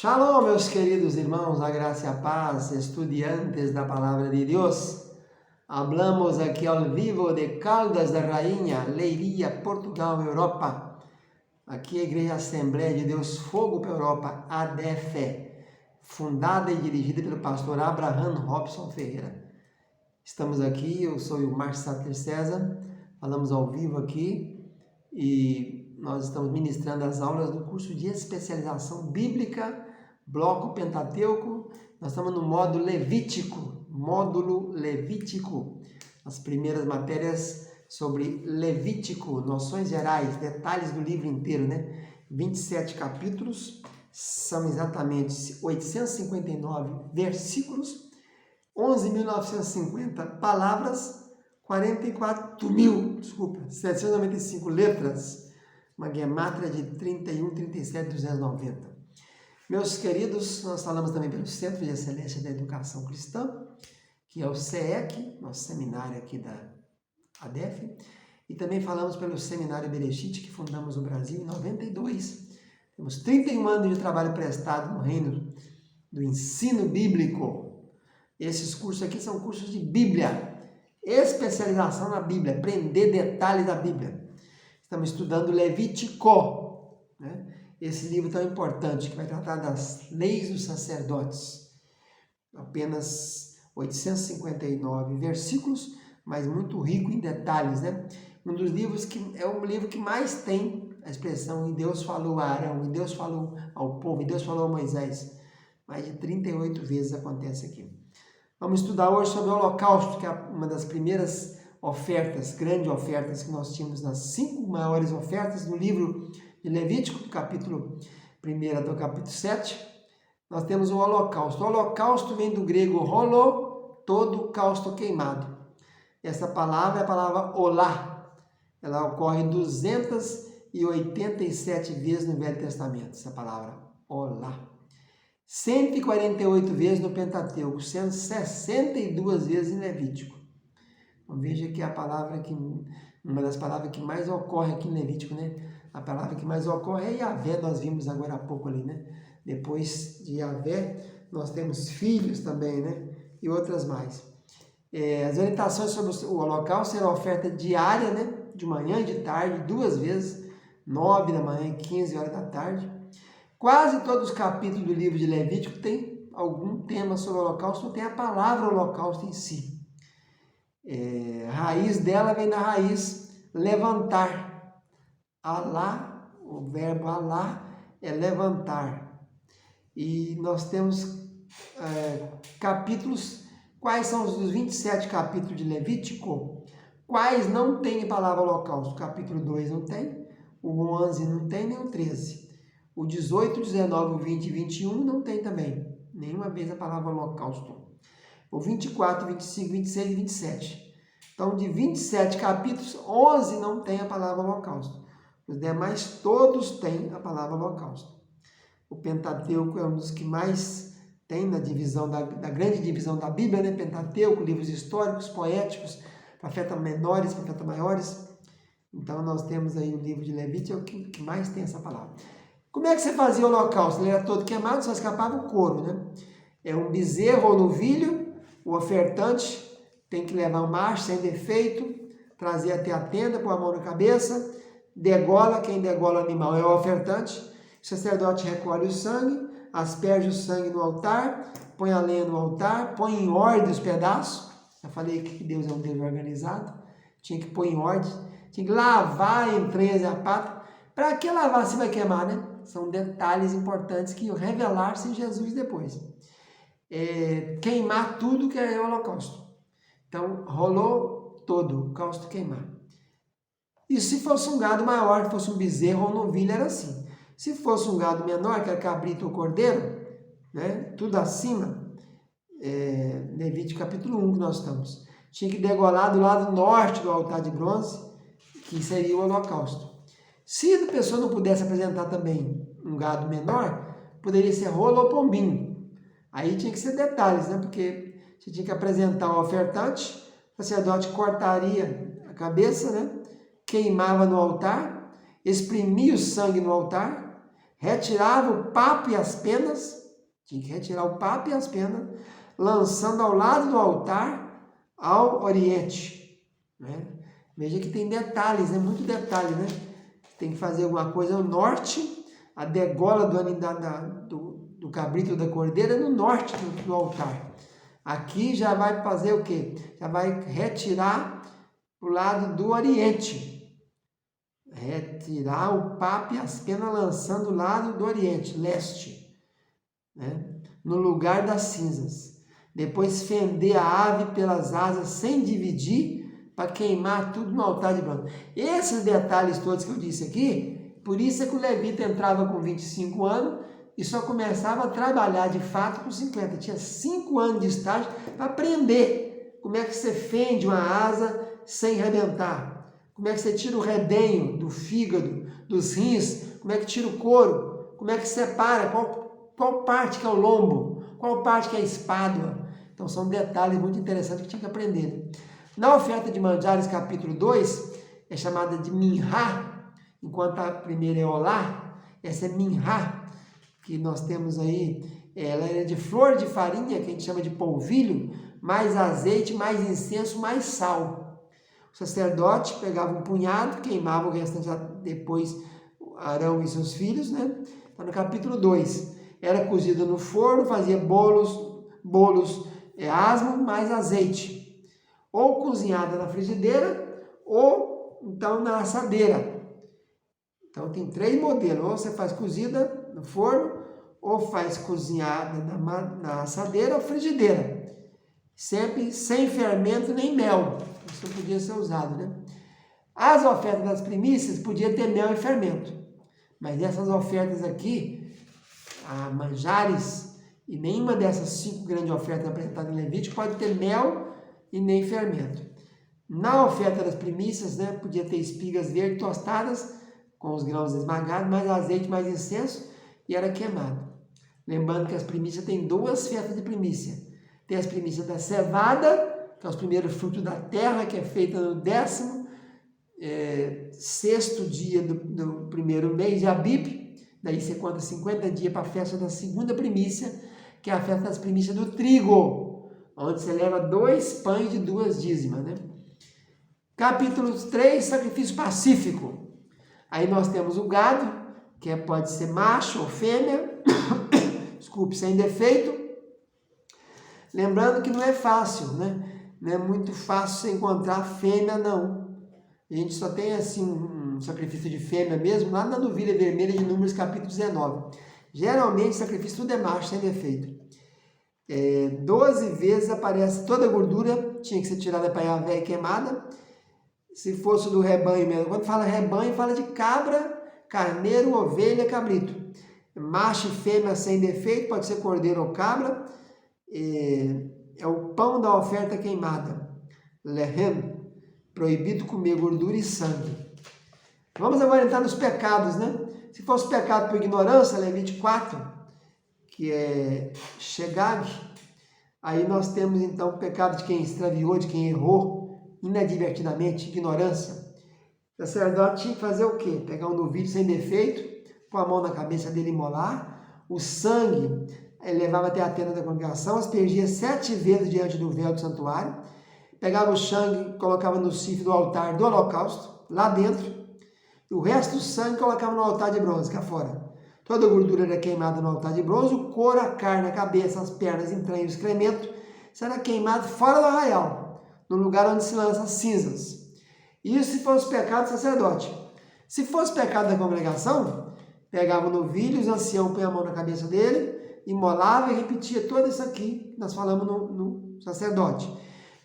Shalom, meus queridos irmãos, a graça e a paz, estudiantes da Palavra de Deus. Hablamos aqui ao vivo de Caldas da Rainha, Leiria, Portugal, Europa. Aqui a Igreja Assembleia de Deus Fogo para a Europa, ADF, fundada e dirigida pelo pastor Abraham Robson Ferreira. Estamos aqui, eu sou o Márcio Sater César, falamos ao vivo aqui e nós estamos ministrando as aulas do curso de especialização bíblica, bloco Pentateuco. Nós estamos no módulo Levítico, as primeiras matérias sobre Levítico, noções gerais, detalhes do livro inteiro, né? 27 capítulos, são exatamente 859 versículos, 11.950 palavras, 795 letras, uma gemátria de 31, 37, 290. Meus queridos, nós falamos também pelo Centro de Excelência da Educação Cristã, que é o CEEC, nosso seminário aqui da ADEF, e também falamos pelo Seminário Bereshit, que fundamos no Brasil em 92. Temos 31 anos de trabalho prestado no reino do ensino bíblico. Esses cursos aqui são cursos de Bíblia, especialização na Bíblia, aprender detalhes da Bíblia. Estamos estudando Levítico, né? Esse livro tão importante que vai tratar das leis dos sacerdotes. Apenas 859 versículos, mas muito rico em detalhes, né? Um dos livros que é o livro que mais tem a expressão "e Deus falou a Arão", "e Deus falou ao povo", "e Deus falou a Moisés". Mais de 38 vezes acontece aqui. Vamos estudar hoje sobre o Holocausto, que é uma das primeiras ofertas, grandes ofertas que nós tínhamos nas 5 maiores ofertas do livro de Levítico, do capítulo 1 até o capítulo 7. Nós temos o Holocausto. O Holocausto vem do grego holô, todo, causto, queimado. Essa palavra é a palavra olá. Ela ocorre 287 vezes no Velho Testamento, essa palavra olá. 148 vezes no Pentateuco, sendo 62 vezes em Levítico. Então, veja que uma das palavras que mais ocorre aqui em Levítico, né? A palavra que mais ocorre é Yahvé, nós vimos agora há pouco ali, né? Depois de Yahvé, nós temos filhos também, né? E outras mais. As orientações sobre o Holocausto serão oferta diária, né? De manhã e de tarde, 2 vezes, 9 da manhã e 15 horas da tarde. Quase todos os capítulos do livro de Levítico tem algum tema sobre o Holocausto, ou tem a palavra Holocausto em si. A raiz dela vem da raiz levantar. Alá, o verbo alá é levantar. E nós temos capítulos. Quais são os 27 capítulos de Levítico? Quais não tem a palavra Holocausto? O capítulo 2 não tem, o 11 não tem, nem o 13. O 18, 19, 20 e 21 não tem também. Nenhuma vez a palavra Holocausto. O 24, 25, 26 e 27. Então, de 27 capítulos, 11 não tem a palavra Holocausto. Os demais todos têm a palavra Holocausto. O Pentateuco é um dos que mais tem na divisão da grande divisão da Bíblia, né? Pentateuco, livros históricos, poéticos, profetas menores, profetas maiores. Então, nós temos aí o livro de Levítico, é o que mais tem essa palavra. Como é que você fazia o Holocausto? Ele era todo queimado, só escapava o couro, né? É um bezerro ou novilho, o ofertante tem que levar um macho sem defeito, trazer até a tenda, pôr a mão na cabeça, degola, quem degola o animal é o ofertante, o sacerdote recolhe o sangue, asperge o sangue no altar, põe a lenha no altar, põe em ordem os pedaços. Já falei que Deus é um Deus organizado, tinha que pôr em ordem, tinha que lavar a entranhas e a pata. Para que lavar se vai queimar, né? São detalhes importantes que revelar-se em Jesus depois. Queimar tudo que é o Holocausto. Então, rolou todo, causto queimar. E se fosse um gado maior, que fosse um bezerro ou novilha, era assim. Se fosse um gado menor, que era cabrito ou cordeiro, né? Tudo acima, Levítico capítulo 1 que nós estamos. Tinha que degolar do lado norte do altar de bronze, que seria o Holocausto. Se a pessoa não pudesse apresentar também um gado menor, poderia ser rolo ou pombinho. Aí tinha que ser detalhes, né? Porque você tinha que apresentar o ofertante, o sacerdote cortaria a cabeça, né? Queimava no altar, exprimia o sangue no altar, retirava o papo e as penas, tinha que retirar o papo e as penas, lançando ao lado do altar ao oriente. Né? Veja que tem detalhes, muito detalhe, né? Tem que fazer alguma coisa no norte, a degola do cabrito da cordeira é no norte do altar. Aqui já vai fazer o quê? Já vai retirar para o lado do oriente. Retirar o papo e as penas lançando o lado do oriente, leste, né? No lugar das cinzas. Depois fender a ave pelas asas sem dividir, para queimar tudo no altar de bronze. Esses detalhes todos que eu disse aqui, por isso é que o levita entrava com 25 anos e só começava a trabalhar de fato com 50. Tinha 5 anos de estágio para aprender como é que você fende uma asa sem arrebentar. Como é que você tira o redenho do fígado, dos rins, como é que tira o couro, como é que separa, qual parte que é o lombo, qual parte que é a espádua. Então são detalhes muito interessantes que tinha que aprender. Na oferta de manjares, capítulo 2, é chamada de minhá, enquanto a primeira é olá, essa é minhá, que nós temos aí, ela é de flor de farinha, que a gente chama de polvilho, mais azeite, mais incenso, mais sal. O sacerdote pegava um punhado, queimava o restante depois Arão e seus filhos, né? Está no capítulo 2. Era cozida no forno, fazia bolos asmo mais azeite. Ou cozinhada na frigideira, ou então na assadeira. Então tem 3 modelos. Ou você faz cozida no forno, ou faz cozinhada na assadeira ou frigideira. Sempre sem fermento nem mel. Isso não podia ser usado, né? As ofertas das primícias podia ter mel e fermento. Mas essas ofertas aqui, a manjares, e nenhuma dessas 5 grandes ofertas apresentadas em Levítico pode ter mel e nem fermento. Na oferta das primícias, né, podia ter espigas verdes tostadas, com os grãos esmagados, mais azeite, mais incenso, e era queimado. Lembrando que as primícias têm 2 festas de primícia. Tem as primícias da cevada, que é os primeiros frutos da terra, que é feita no 16º dia do primeiro mês de Abib. Daí você conta 50 dias para a festa da segunda primícia, que é a festa das primícias do trigo, onde você leva 2 pães de 2 dízimas, né? Capítulo 3, sacrifício pacífico. Aí nós temos o gado, que pode ser macho ou fêmea, desculpe, sem defeito. Lembrando que não é fácil, né? Não é muito fácil você encontrar fêmea, não. A gente só tem assim um sacrifício de fêmea mesmo, lá na novilha vermelha de Números capítulo 19. Geralmente, sacrifício tudo é macho, sem defeito. 12 vezes aparece toda a gordura, tinha que ser tirada para a véia queimada. Se fosse do rebanho mesmo. Quando fala rebanho, fala de cabra, carneiro, ovelha, cabrito. Macho e fêmea sem defeito, pode ser cordeiro ou cabra. É o pão da oferta queimada. Lehem, proibido comer gordura e sangue. Vamos agora entrar nos pecados, né? Se fosse pecado por ignorância, Levítico 4, que é Shegag, aí nós temos então o pecado de quem extraviou, de quem errou, inadvertidamente, ignorância. O sacerdote tinha que fazer o quê? Pegar um novilho sem defeito, pôr a mão na cabeça dele e molar, o sangue ele levava até a tenda da congregação, aspergia 7 vezes diante do véu do santuário, pegava o sangue, colocava no chifre do altar do holocausto, lá dentro, e o resto do sangue colocava no altar de bronze, cá fora. Toda a gordura era queimada no altar de bronze, o couro, a carne, a cabeça, as pernas, entranhas, o excremento, isso era queimado fora do arraial, no lugar onde se lançam as cinzas. Isso se fosse pecado do sacerdote. Se fosse pecado da congregação, pegava o novilho, os anciãos põem a mão na cabeça dele, imolava e repetia tudo isso aqui que nós falamos no sacerdote.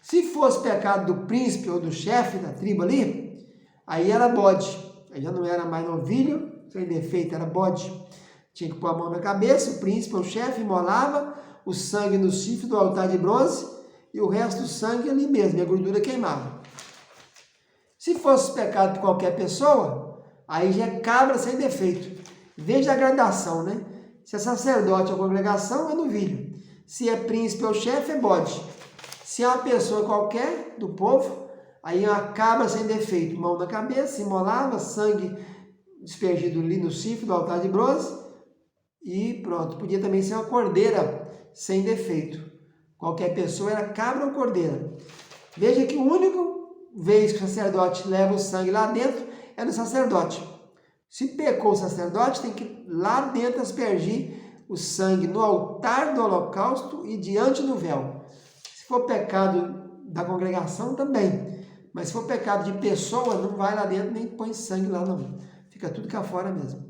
Se fosse pecado do príncipe ou do chefe da tribo ali, aí era bode. Aí já não era mais novilho, sem defeito, era bode. Tinha que pôr a mão na cabeça, o príncipe ou o chefe imolava o sangue no chifre do altar de bronze e o resto do sangue ali mesmo, e a gordura queimava. Se fosse pecado de qualquer pessoa, aí já é cabra sem defeito. Veja a gradação, né? Se é sacerdote ou congregação, é novilho. Se é príncipe ou chefe, é bode. Se é uma pessoa qualquer do povo, aí é uma cabra sem defeito. Mão na cabeça, imolava, sangue dispergido ali no chifre do altar de bronze, e pronto. Podia também ser uma cordeira sem defeito. Qualquer pessoa era cabra ou cordeira. Veja que o único vez que o sacerdote leva o sangue lá dentro é no sacerdote. Se pecou o sacerdote, tem que ir lá dentro aspergir o sangue no altar do holocausto e diante do véu. Se for pecado da congregação, também. Mas se for pecado de pessoa, não vai lá dentro nem põe sangue lá não. Fica tudo cá fora mesmo.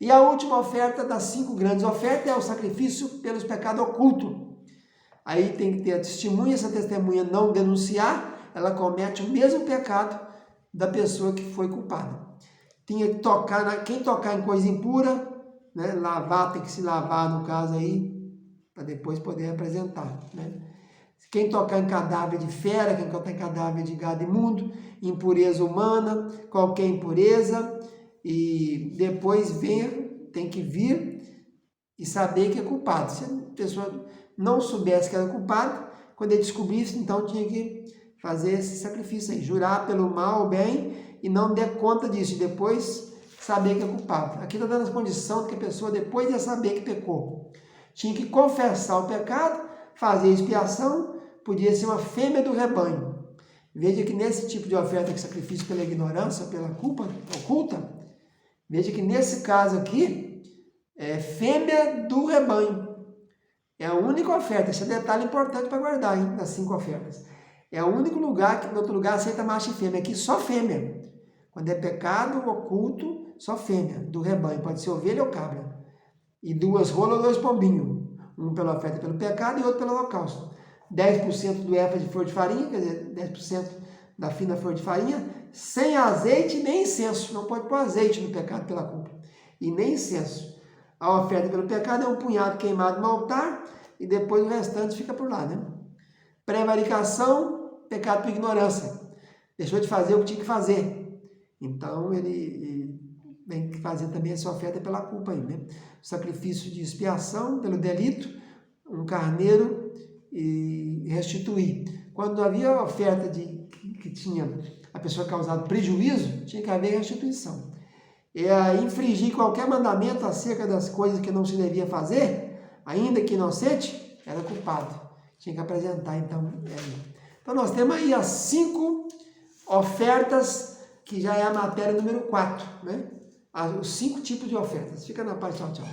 E a última oferta das 5 grandes ofertas é o sacrifício pelos pecados ocultos. Aí tem que ter a testemunha, se a testemunha não denunciar, ela comete o mesmo pecado da pessoa que foi culpada. Tinha que tocar, quem tocar em coisa impura, né, lavar, tem que se lavar no caso aí, para depois poder apresentar, né? Quem tocar em cadáver de fera, quem tocar em cadáver de gado imundo, impureza humana, qualquer impureza, e depois tem que vir e saber que é culpado. Se a pessoa não soubesse que era culpado, quando ele descobrisse, então tinha que fazer esse sacrifício aí, jurar pelo mal ou bem e não der conta disso, e depois saber que é culpado. Aqui está dando a condição de que a pessoa, depois de saber que pecou, tinha que confessar o pecado, fazer expiação, podia ser uma fêmea do rebanho. Veja que nesse tipo de oferta de sacrifício pela ignorância, pela culpa oculta, veja que nesse caso aqui, é fêmea do rebanho. É a única oferta, esse é um detalhe importante para guardar, hein, das 5 ofertas. É o único lugar que no outro lugar aceita macho e fêmea, aqui só fêmea. Quando é pecado oculto, só fêmea, do rebanho, pode ser ovelha ou cabra. E 2 rolas ou 2 pombinhos, um pela oferta pelo pecado e outro pelo holocausto. 10% do efa de flor de farinha, quer dizer, 10% da fina flor de farinha, sem azeite nem incenso. Não pode pôr azeite no pecado pela culpa. E nem incenso. A oferta pelo pecado é um punhado queimado no altar e depois o restante fica por lá, né? Prevaricação, pecado por ignorância. Deixou de fazer o que tinha que fazer. Então ele tem que fazer também essa oferta pela culpa aí, né? Sacrifício de expiação pelo delito, um carneiro e restituir. Quando havia oferta que tinha a pessoa causado prejuízo, tinha que haver restituição. E infringir qualquer mandamento acerca das coisas que não se devia fazer, ainda que inocente, era culpado. Tinha que apresentar, então. Então nós temos aí as 5 ofertas, que já é a matéria número 4, né? Os 5 tipos de ofertas. Fica na paz, tchau, tchau.